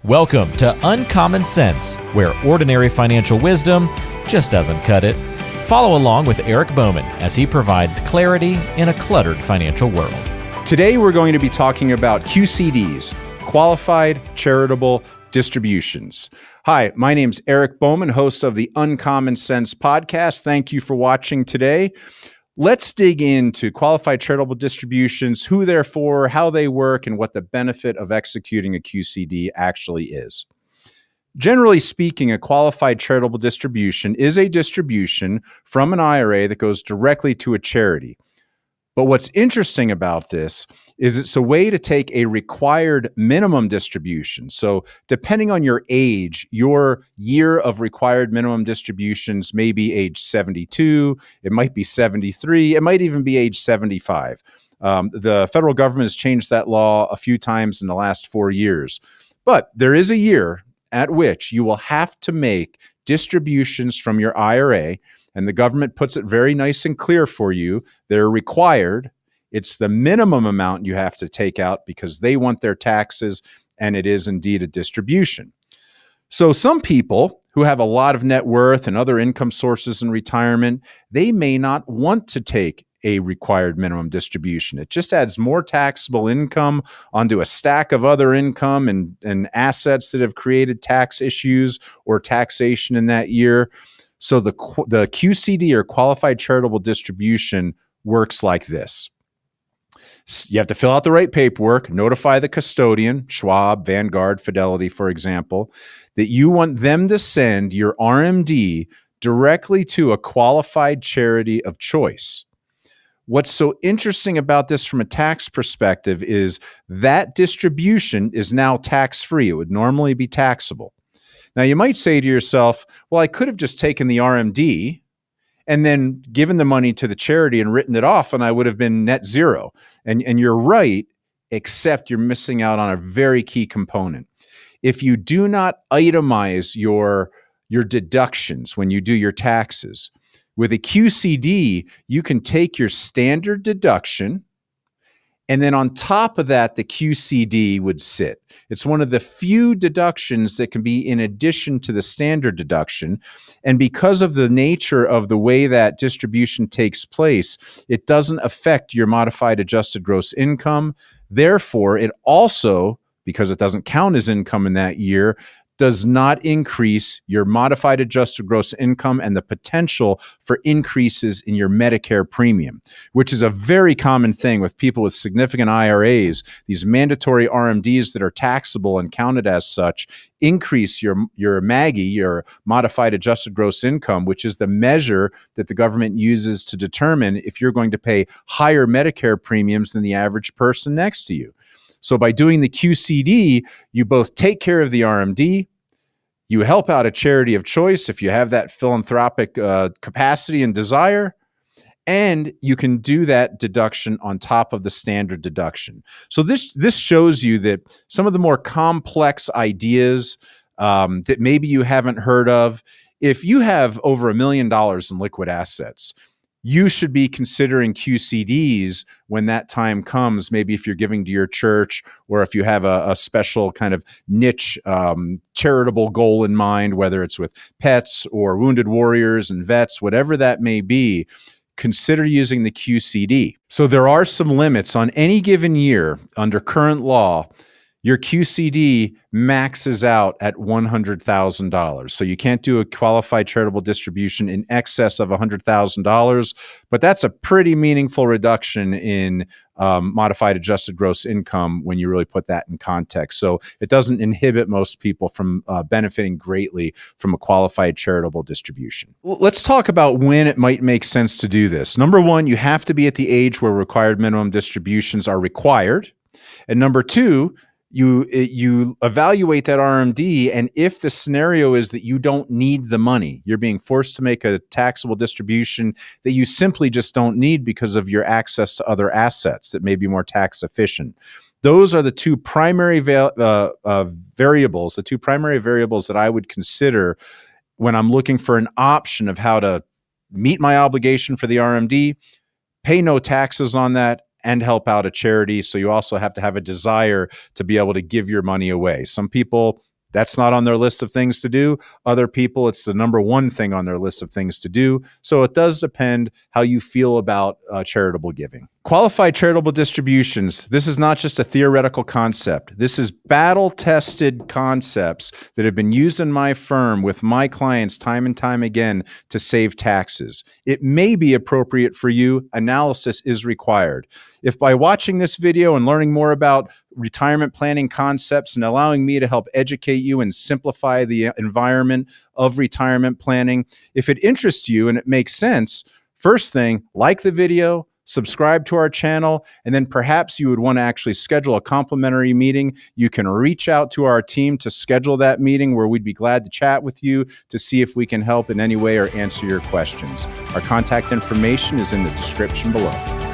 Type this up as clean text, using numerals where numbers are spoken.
Welcome to Uncommon Sense, where ordinary financial wisdom just doesn't cut it. Follow along with Erik Bowman as he provides clarity in a cluttered financial world. Today we're going to be talking about QCDs, Qualified Charitable Distributions. Hi, my name's Erik Bowman, host of the Uncommon Sense podcast. Thank you for watching today. Let's dig into qualified charitable distributions, who they're for, how they work, and what the benefit of executing a QCD actually is. Generally speaking, a qualified charitable distribution is a distribution from an IRA that goes directly to a charity. But what's interesting about this is it's a way to take a required minimum distribution. So depending on your age, your year of required minimum distributions may be age 72, it might be 73, it might even be age 75. The federal government has changed that law a few times in the last 4 years. But there is a year at which you will have to make distributions from your IRA, and the government puts it very nice and clear for you. They're required. It's the minimum amount you have to take out because they want their taxes, and it is indeed a distribution. So some people who have a lot of net worth and other income sources in retirement, they may not want to take a required minimum distribution. It just adds more taxable income onto a stack of other income and assets that have created tax issues or taxation in that year. So the QCD, or Qualified Charitable Distribution, works like this. You have to fill out the right paperwork, notify the custodian, Schwab, Vanguard, Fidelity, for example, that you want them to send your RMD directly to a qualified charity of choice. What's so interesting about this from a tax perspective is that distribution is now tax-free. It would normally be taxable. Now, you might say to yourself, well, I could have just taken the RMD and then given the money to the charity and written it off, and I would have been net zero. And you're right, except you're missing out on a very key component. If you do not itemize your deductions when you do your taxes, with a QCD, you can take your standard deduction, and then on top of that, the QCD would sit. It's one of the few deductions that can be in addition to the standard deduction. And because of the nature of the way that distribution takes place, it doesn't affect your modified adjusted gross income. Therefore, it also, because it doesn't count as income in that year, does not increase your modified adjusted gross income and the potential for increases in your Medicare premium, which is a very common thing with people with significant IRAs. These mandatory RMDs that are taxable and counted as such increase your MAGI, your modified adjusted gross income, which is the measure that the government uses to determine if you're going to pay higher Medicare premiums than the average person next to you. So by doing the QCD, you both take care of the RMD, you help out a charity of choice if you have that philanthropic capacity and desire, and you can do that deduction on top of the standard deduction. So this shows you that some of the more complex ideas that maybe you haven't heard of, if you have over $1 million in liquid assets, you should be considering QCDs when that time comes, maybe if you're giving to your church or if you have a special kind of niche charitable goal in mind, whether it's with pets or wounded warriors and vets, whatever that may be, consider using the QCD. So there are some limits on any given year under current law. Your QCD maxes out at $100,000. So you can't do a qualified charitable distribution in excess of $100,000, but that's a pretty meaningful reduction in modified adjusted gross income when you really put that in context. So it doesn't inhibit most people from benefiting greatly from a qualified charitable distribution. Let's talk about when it might make sense to do this. Number one, you have to be at the age where required minimum distributions are required. And number two, you evaluate that RMD, and if the scenario is that you don't need the money, you're being forced to make a taxable distribution that you simply just don't need because of your access to other assets that may be more tax efficient. Those are the two primary variables, the two primary variables that I would consider when I'm looking for an option of how to meet my obligation for the RMD, pay no taxes on that, and help out a charity. So you also have to have a desire to be able to give your money away. Some people, that's not on their list of things to do. Other people, it's the number one thing on their list of things to do. So it does depend how you feel about charitable giving. Qualified charitable distributions. This is not just a theoretical concept. This is battle-tested concepts that have been used in my firm with my clients time and time again to save taxes. It may be appropriate for you. Analysis is required. If by watching this video and learning more about retirement planning concepts and allowing me to help educate you and simplify the environment of retirement planning, if it interests you and it makes sense, first thing, like the video, subscribe to our channel, and then perhaps you would want to actually schedule a complimentary meeting. You can reach out to our team to schedule that meeting where we'd be glad to chat with you to see if we can help in any way or answer your questions. Our contact information is in the description below.